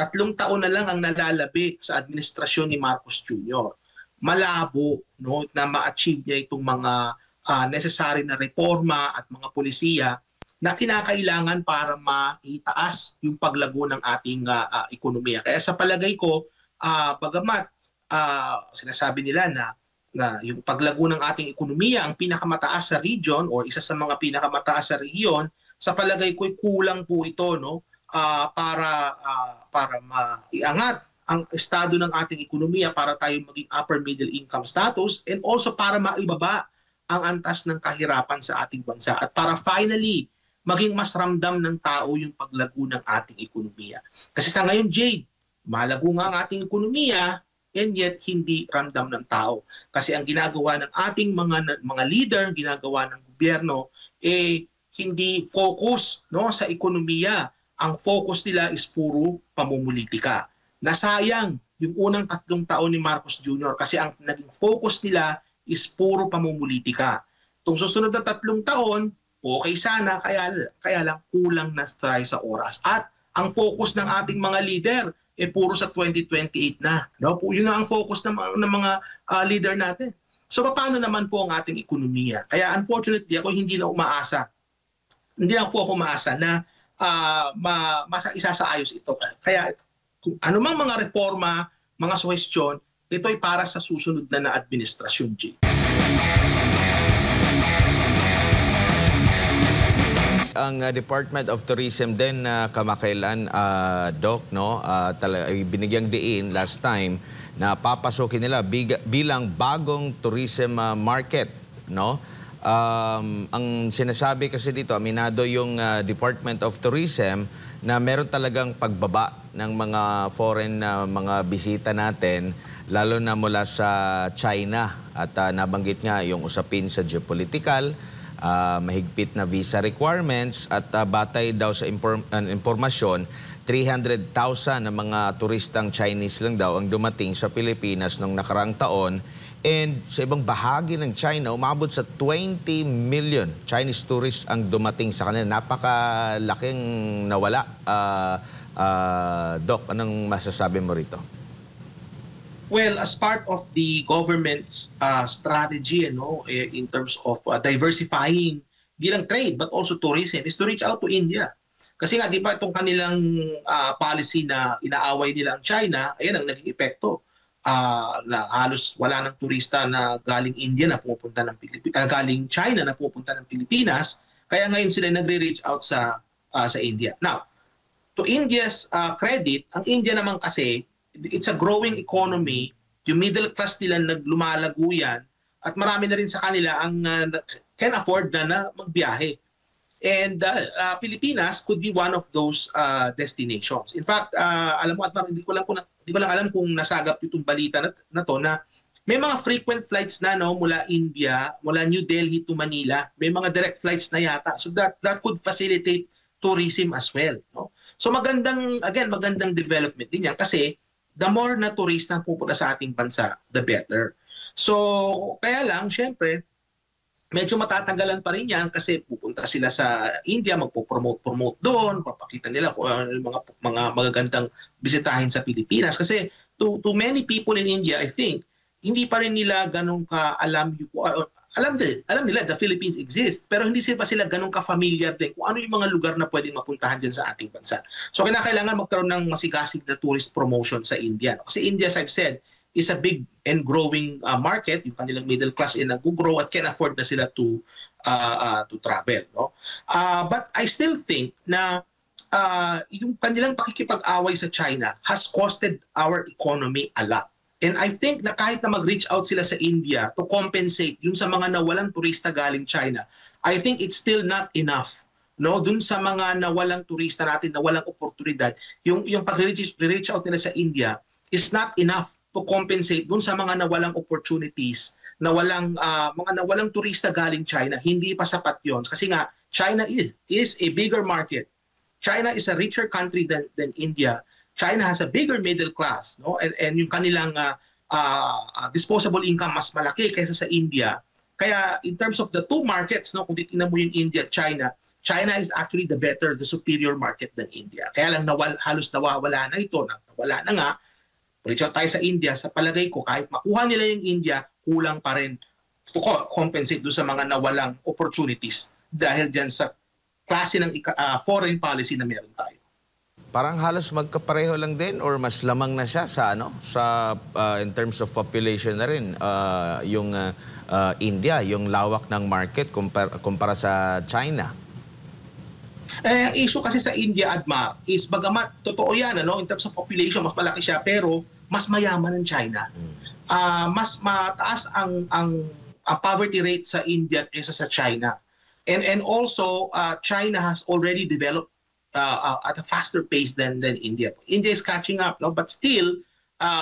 3 taon na lang ang nalalabi sa administrasyon ni Marcos Jr. Malabo, no, na ma-achieve niya itong mga necessary na reforma at mga polisiya na kinakailangan para maitaas yung paglago ng ating ekonomiya. Kaya sa palagay ko, bagamat sinasabi nila na yung paglago ng ating ekonomiya ang pinakamataas sa region or isa sa mga pinakamataas sa rehiyon, sa palagay ko kulang po ito, no, para maiangat ang estado ng ating ekonomiya para tayo maging upper middle income status, and also para maibaba ang antas ng kahirapan sa ating bansa at para finally maging mas ramdam ng tao yung paglago ng ating ekonomiya. Kasi sa ngayon, Jade, malago nga ang ating ekonomiya and yet hindi ramdam ng tao. Kasi ang ginagawa ng ating mga leader, ginagawa ng gobyerno, hindi focus, no, sa ekonomiya. Ang focus nila is puro pamumulitika. Nasayang yung unang 3 taon ni Marcos Jr. kasi ang naging focus nila is puro pamumulitika. Itong susunod na 3 taon, okay sana, kaya lang kulang na tayo sa oras. At ang focus ng ating mga leader puro sa 2028 na. No? Yun na ang focus ng mga leader natin. So paano naman po ang ating ekonomiya? Kaya unfortunately ako hindi na umaasa. Hindi na po ako umaasa na isasaayos ito. Kaya kung anumang mga reforma, mga suhestyon, ito ay para sa susunod na administrasyon, Jay. Ang Department of Tourism din kamakailan, Doc, no, binigyang diin last time na papasukin nila bilang bagong tourism market, no? Ang sinasabi kasi dito, aminado yung Department of Tourism na meron talagang pagbaba ng mga foreign mga bisita natin, lalo na mula sa China. At nabanggit nga yung usapin sa geopolitical, mahigpit na visa requirements at batay daw sa impormasyon, 300,000 na mga turistang Chinese lang daw ang dumating sa Pilipinas noong nakaraang taon. And sa ibang bahagi ng China, umabot sa 20 million Chinese tourists ang dumating sa kanila. Napakalaking nawala. Doc, anong masasabi mo rito? Well, as part of the government's strategy, in terms of diversifying bilang trade but also tourism, is to reach out to India. Kasi nga, di ba itong kanilang policy na inaaway nila ang China, ayan ang naging epekto. Na halos wala ng turista na galing India na pumupunta ng Pilipinas, galing China na pumupunta ng Pilipinas, kaya ngayon sila nagre-reach out sa India. Now, to India's credit, ang India naman kasi, it's a growing economy, yung middle class nila naglumalago yan, at marami na rin sa kanila ang can afford na magbiyahe. And Pilipinas could be one of those destinations. In fact, alam mo, at hindi ko lang alam kung nasagap itong balita na to na may mga frequent flights na, no, mula India, mula New Delhi to Manila. May mga direct flights na yata. So that could facilitate tourism as well, no? So magandang development din yan kasi the more na turista pupunta sa ating bansa, the better. So kaya lang, syempre, medyo matatagalan pa rin yan kasi pupunta sila sa India, magpo-promote doon, papakita nila kung ano yung mga magagandang bisitahin sa Pilipinas. Kasi to many people in India, I think, hindi pa rin nila ganun ka-alam alam nila the Philippines exist, pero hindi pa sila ganun ka-familiar din kung ano yung mga lugar na pwedeng mapuntahan dyan sa ating bansa. So kailangan magkaroon ng masigasig na tourist promotion sa India. Kasi India, as I've said, is a big and growing market. Yung kanilang middle class nag-grow at can afford na sila to travel, no? But I still think na yung kanilang pakikipag-away sa China has costed our economy a lot. And I think na kahit na mag-reach out sila sa India to compensate yung sa mga nawalang turista galing China, I think it's still not enough, no? Dun sa mga nawalang turista natin, nawalang oportunidad, yung pag-reach out nila sa India is not enough to compensate dun sa mga nawalang opportunities, mga nawalang turista galing China. Hindi pa sapat yun. Kasi nga, China is a bigger market. China is a richer country than India. China has a bigger middle class, no? And yung kanilang disposable income mas malaki kaysa sa India. Kaya in terms of the two markets, no, kung titingnan mo yung India at China, China is actually the superior market than India. Kaya lang halos nawawala na ito. Nawala na nga. Reach out tayo sa India. Sa palagay ko, kahit makuha nila yung India, kulang pa rin to compensate doon sa mga nawalang opportunities dahil dyan sa klase ng foreign policy na meron tayo. Parang halos magkapareho lang din or mas lamang na siya sa in terms of population na rin yung India, yung lawak ng market kumpara sa China. Ang issue kasi sa India, Adma, is bagamat totoo yan, in terms of population, mas malaki siya, pero mas mayaman ang China. Mas mataas ang poverty rate sa India kaysa sa China. And also, China has already developed at a faster pace than India. India is catching up, no? But still,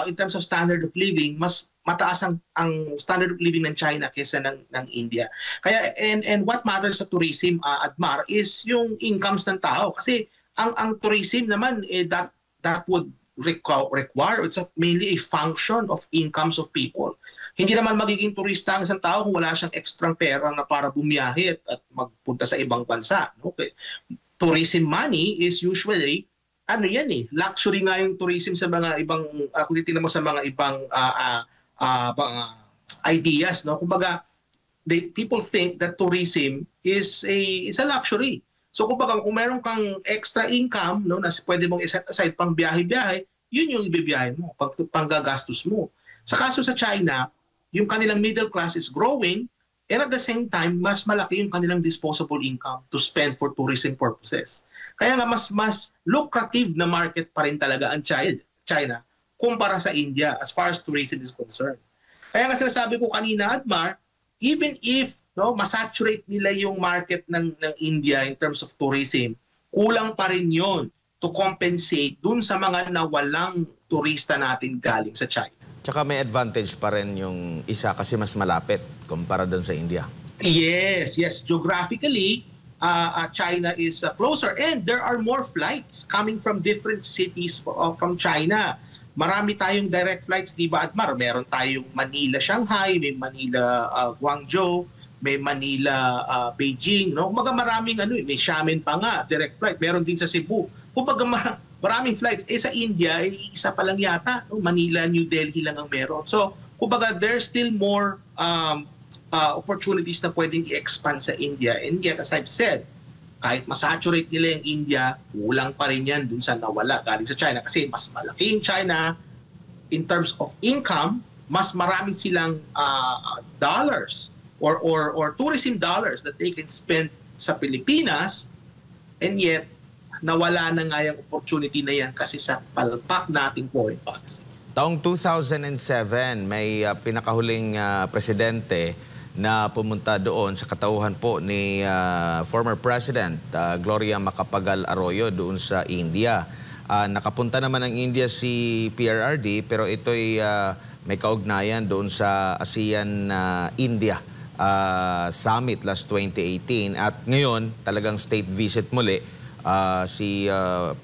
in terms of standard of living, mas mataas ang standard of living ng China kaysa ng India. Kaya and what matters sa tourism, Admar, is yung incomes ng tao. Kasi ang tourism naman that would require, it's mainly a function of incomes of people. Hindi naman magiging turista ang isang tao kung wala siyang extra pera na para bumiyahe at magpunta sa ibang bansa. Okay. Tourism money is usually luxury nga yung tourism sa mga ibang kung titingnan mo sa mga ibang ideas, no? Kumbaga people think that tourism is a luxury. So kumbaga kung meron kang extra income, no, na pwede mong i-set aside pang biyahe-biyahe, yun yung ibibiyahe mo, panggagastos mo. Sa kaso sa China, yung kanilang middle class is growing, and at the same time, mas malaki yung kanilang disposable income to spend for tourism purposes. Kaya nga mas lucrative na market pa rin talaga ang China kumpara sa India as far as tourism is concerned. Kaya nga sinasabi ko kanina, Admar, even if masaturate nila yung market ng India in terms of tourism, kulang pa rin yon to compensate dun sa mga nawalang turista natin galing sa China. Tsaka may advantage pa rin yung isa kasi mas malapit kumpara doon sa India. Yes. Geographically, China is closer and there are more flights coming from different cities from China. Marami tayong direct flights, di ba, Admar? Meron tayong Manila-Shanghai, may Manila-Guangzhou, may Manila-Beijing. No? Kumbaga maraming may Xiamen pa nga, direct flight. Meron din sa Cebu. Kumbaga maraming flights. Sa India, isa pa lang yata. No? Manila, New Delhi lang ang meron. So, kumbaga there's still more opportunities na pwedeng i-expand sa India. And yet, as I've said, kahit masaturate nila yung India, kulang pa rin yan dun sa nawala galing sa China. Kasi mas malaki yung China in terms of income, mas marami silang dollars or tourism dollars that they can spend sa Pilipinas, and yet nawala na nga yung opportunity na yan kasi sa palpak nating foreign policy. Taong 2007, may pinakahuling presidente na pumunta doon sa katauhan po ni former President Gloria Macapagal Arroyo doon sa India. Nakapunta naman ng India si PRRD pero ito'y may kaugnayan doon sa ASEAN-India Summit last 2018 at ngayon talagang state visit muli si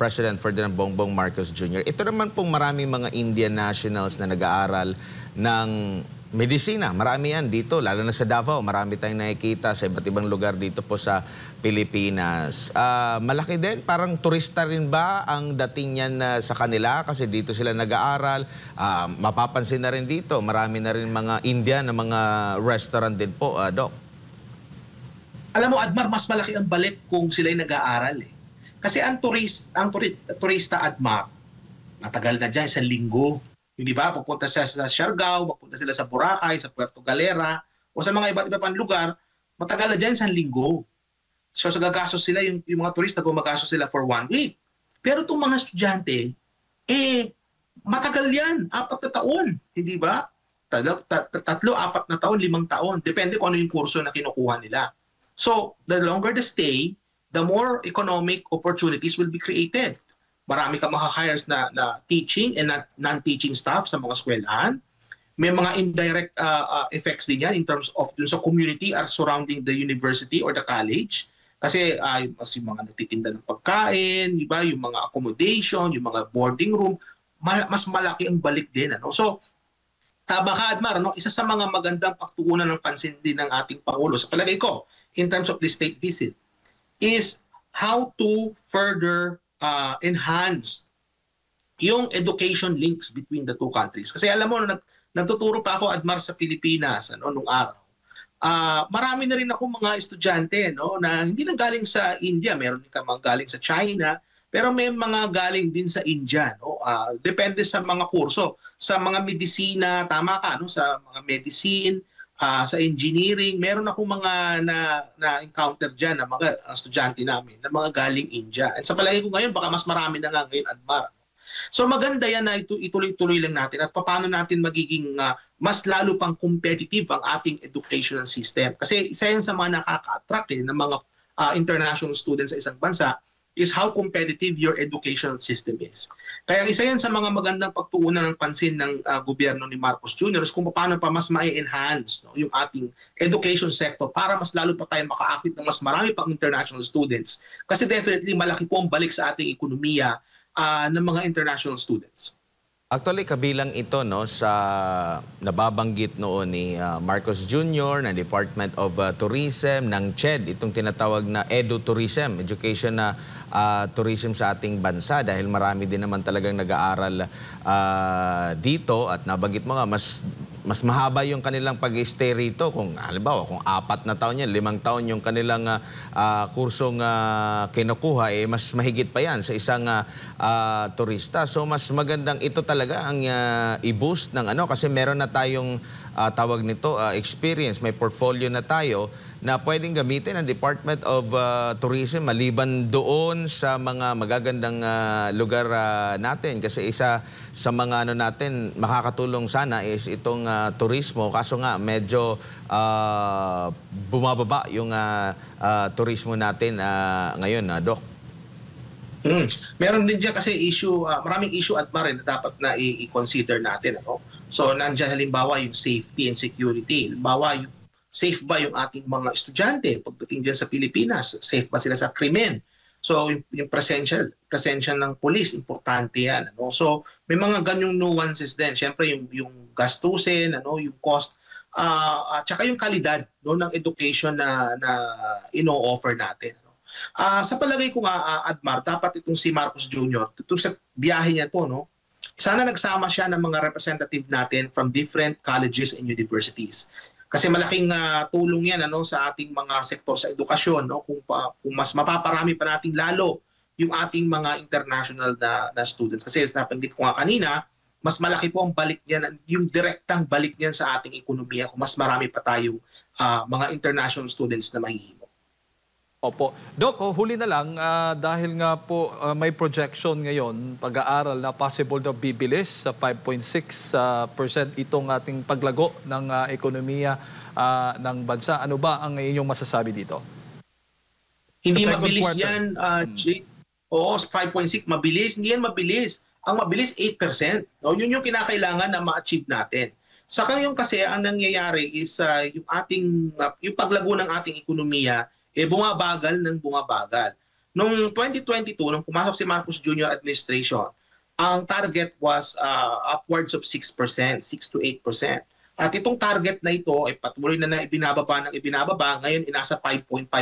President Ferdinand Bongbong Marcos Jr. Ito naman pong maraming mga Indian nationals na nag-aaral ng medisina. Marami yan dito, lalo na sa Davao. Marami tayong nakikita sa iba't ibang lugar dito po sa Pilipinas. Malaki din, parang turista rin ba ang dating yan sa kanila? Kasi dito sila nag-aaral. Mapapansin na rin dito, marami na rin mga Indian na mga restaurant din po, Doc. Alam mo, Admar, mas malaki ang balik kung sila'y nag-aaral eh. Kasi ang turista, Admar, matagal na dyan, 1 linggo. Hindi ba? Pupunta sa Siargao, pupunta sila sa Boracay, sa Puerto Galera, o sa mga iba't iba pang lugar, matagal na dyan 1 linggo. So sa gagastos sila, yung mga turista, gumagastos sila for 1 week. Pero itong mga estudyante, matagal yan, 4 na taon. Hindi ba? 3, 4 na taon, 5 taon. Depende kung ano yung kurso na kinukuha nila. So the longer the stay, the more economic opportunities will be created. Marami kang makahires na teaching and non-teaching staff sa mga eskwelahan. May mga indirect effects din yan in terms of dun sa community surrounding the university or the college. Kasi yung mga nagtitinda ng pagkain, diba? Yung mga accommodation, yung mga boarding room, mas malaki ang balik din. Ano? So, tama ka, Admar, no? Isa sa mga magandang pagtuunan ng pansin din ng ating Pangulo, sa palagay ko, in terms of the state visit, is how to further enhance yung education links between the two countries. Kasi alam mo, nagtuturo pa ako, Admar, sa Pilipinas nung araw. Marami na rin ako mga estudyante na hindi lang galing sa India, meron din mga galing sa China, pero may mga galing din sa India. Depende sa mga kurso. Sa mga medisina, tama ka, sa mga medicine, sa engineering, meron ako mga na-encounter dyan na mga estudyante namin na mga galing India. And sa palagay ko ngayon, baka mas marami na nga ngayon, Admar. So maganda yan na ituloy-tuloy lang natin at paano natin magiging mas lalo pang competitive ang ating educational system. Kasi isa yan sa mga nakaka-attract ng mga international students sa isang bansa is how competitive your educational system is. Kaya isa yan sa mga magandang pagtuunan ng pansin ng gobyerno ni Marcos Jr. is kung paano pa mas ma-enhance yung ating education sector para mas lalo pa tayo maka-active ng mas marami pang international students. Kasi definitely malaki po ang balik sa ating ekonomiya ng mga international students. Actually, kabilang ito sa nababanggit noon ni Marcos Jr. ng Department of Tourism, ng CHED, itong tinatawag na Edu-Tourism, Education na tourism sa ating bansa dahil marami din naman talagang nag-aaral dito at nabanggit mo nga, mas mahaba yung kanilang pag-stay rito. Kung halimbawa, kung 4 na taon yan, 5 taon yung kanilang kursong kinukuha, mas mahigit pa yan sa isang turista. So mas magandang ito talaga ang i-boost ng kasi meron na tayong tawag nito experience, may portfolio na tayo na pwedeng gamitin ng Department of Tourism maliban doon sa mga magagandang lugar natin. Kasi isa sa mga natin makakatulong sana is itong turismo. Kaso nga medyo bumababa yung turismo natin ngayon, Doc. Meron din dyan kasi issue, maraming issue at rin na dapat na i-consider natin. So nandiyan halimbawa yung safety and security. Halimbawa yung safe ba yung ating mga estudyante pagdating dyan sa Pilipinas? Safe ba sila sa krimen? So yung presensya ng police, importante yan. So may mga ganyong nuances din. Siyempre yung gastusin, yung cost, at saka yung kalidad ng education na ino-offer natin. Sa palagay ko nga, Admar, dapat itong si Marcos Jr., itong sa biyahe niya to, sana nagsama siya ng mga representative natin from different colleges and universities. Kasi malaking tulong yan sa ating mga sektor sa edukasyon, kung mas mapaparami pa natin lalo yung ating mga international na students. Kasi nabanggit ko nga kanina, mas malaki po ang balik niyan, yung direktang balik niyan sa ating ekonomiya kung mas marami pa tayong mga international students na mahihimo. Opo. Doc, huli na lang, dahil nga po may projection ngayon, pag-aaral na possible na bibilis sa 5.6% itong ating paglago ng ekonomiya ng bansa. Ano ba ang inyong masasabi dito? Hindi mabilis yan, Jake. Oo, 5.6 mabilis. Hindi yan mabilis. Ang mabilis 8%. Yun yung kinakailangan na ma-achieve natin. Saka yung kasi ang nangyayari is yung paglago ng ating ekonomiya bumabagal ng bumabagal. Noong 2022, nung pumasok si Marcos Jr. administration, ang target was upwards of 6%, 6 to 8%. At itong target na ito ay patuloy na ibinababa ng ibinababa, ngayon inasa 5.5%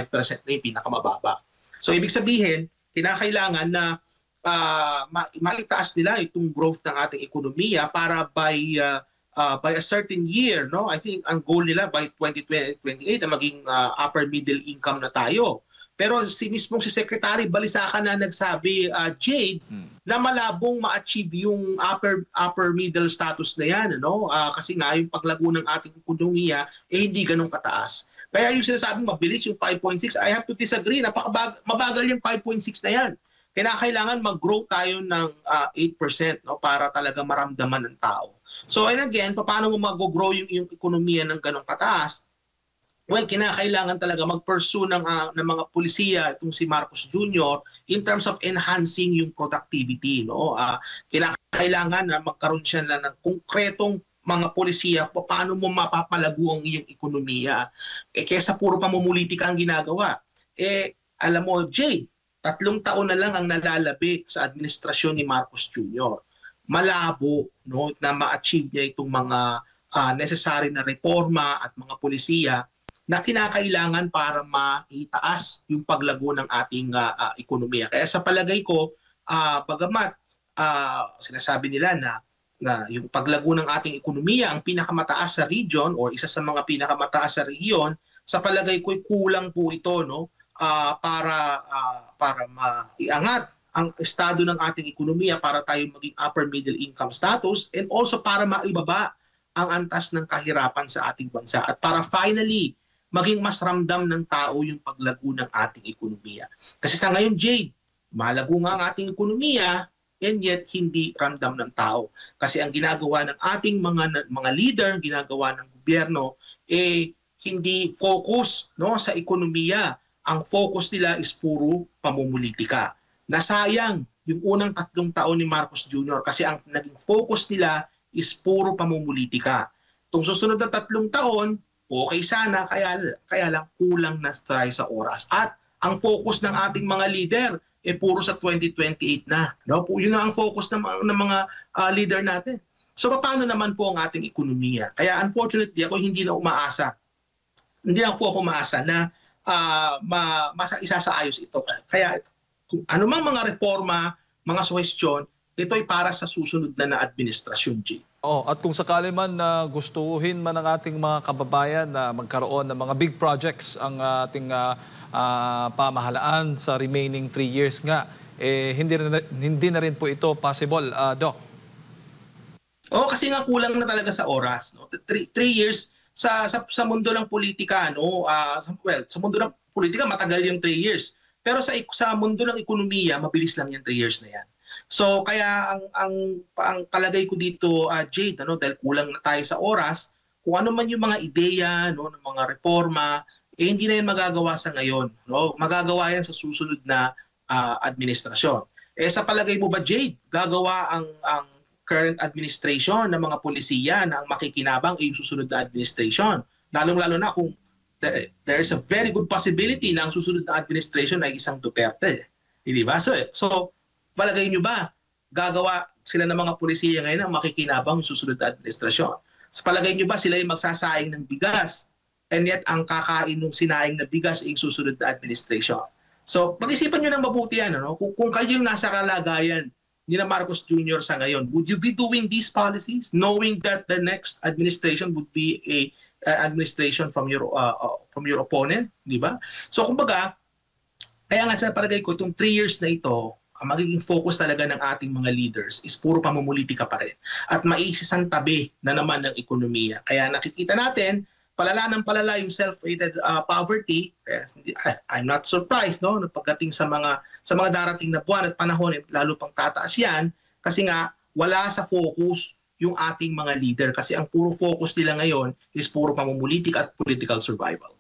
na yung pinakamababa. So ibig sabihin, kinakailangan na maitaas nila itong growth ng ating ekonomiya para by a certain year, I think ang goal nila by 2028 na maging upper middle income na tayo. Pero si Secretary Balisacan na nagsabi, Jade, na malabong ma-achieve yung upper middle status na yan, kasi nga yung paglago ng ating ekonomiya hindi ganun kataas. Kaya yung sinasabing mabilis yung 5.6, I have to disagree, mabagal yung 5.6 na yan. Kailangan mag-grow tayo ng 8% para talaga maramdaman ng tao. So and again, paano mo mag-grow yung ekonomiya ng ganong kataas? Well, kinakailangan talaga mag-pursue ng mga pulisiya itong si Marcos Jr. in terms of enhancing yung productivity. Kinakailangan na magkaroon siya ng konkretong mga pulisiya paano mo mapapalago ang iyong ekonomiya. Kesa puro pamumulitika ang ginagawa. Alam mo, Jade, 3 taon na lang ang nalalabi sa administrasyon ni Marcos Jr. Malabo na ma-achieve niya itong mga necessary na reforma at mga pulisiya na kinakailangan para maitaas yung paglago ng ating ekonomiya. Kaya sa palagay ko, bagamat sinasabi nila na yung paglago ng ating ekonomiya ang pinakamataas sa region or isa sa mga pinakamataas sa rehiyon, sa palagay ko kulang po ito, no, para maiangat ang estado ng ating ekonomiya para tayo maging upper middle income status, and also para maibaba ang antas ng kahirapan sa ating bansa at para finally maging mas ramdam ng tao yung paglago ng ating ekonomiya. Kasi sa ngayon, Jade, malago nga ang ating ekonomiya and yet hindi ramdam ng tao. Kasi ang ginagawa ng ating mga leader, ginagawa ng gobyerno, hindi focus, no, sa ekonomiya. Ang focus nila is puro pamumulitika. Nasayang yung unang 3 taon ni Marcos Jr. kasi ang naging focus nila is puro pamumulitika. Itong susunod na 3 taon, okay sana, kaya lang kulang na tayo sa oras. At ang focus ng ating mga leader, puro sa 2028 na. No? Yun na ang focus ng mga leader natin. So paano naman po ang ating ekonomiya? Kaya unfortunately, ako hindi na umaasa. Hindi ako umaasa na isasaayos ito. Kaya kung anumang mga reforma, mga suhestyon, ito ay para sa susunod na administrasyon, Jay. At kung sakali man na gustuhin man ng ating mga kababayan na magkaroon ng mga big projects ang ating pamahalaan sa remaining 3 years nga, hindi na rin po ito possible, Doc. Kasi nga kulang na talaga sa oras. No? 3 years sa mundo ng politika, no? Sa mundo ng politika, matagal yung 3 years. Pero sa mundo ng ekonomiya, mabilis lang yung 3 years na yan. So kaya ang kalagay ko dito, Jade, dahil kulang na tayo sa oras, kung ano man yung mga ideya, no, ng mga reforma, hindi na yan magagawa sa ngayon. No? Magagawa yan sa susunod na administrasyon. Sa palagay mo ba, Jade, gagawa ang current administration ng mga polisiya na ang makikinabang ay yung susunod na administration? Lalong-lalo na kung there's a very good possibility na ang susunod na administration ay isang Duterte. Hindi ba? So palagay nyo ba, gagawa sila ng mga polisiya ngayon ang makikinabang yung susunod na administrasyon? So palagay nyo ba sila yung magsasaing ng bigas and yet ang kakain ng sinaing na bigas ay yung susunod na administration? So pag-isipan nyo ng mabuti yan. Ano? Kung kayo yung nasa kalagayan ni na Marcos Jr. sa ngayon, would you be doing these policies knowing that the next administration would be a administration from your opponent, di ba? So kumbaga, kaya nga sa palagay ko, itong 3 years na ito, ang magiging focus talaga ng ating mga leaders is puro pamumulitika pa rin. At maisasantabi na naman ng ekonomiya. Kaya nakikita natin, palala ng palala yung self-rated poverty. I'm not surprised, no, pagdating sa mga darating na buwan at panahon, lalo pang tataas yan kasi nga wala sa focus yung ating mga leader kasi ang puro focus nila ngayon is puro pamumulitika at political survival.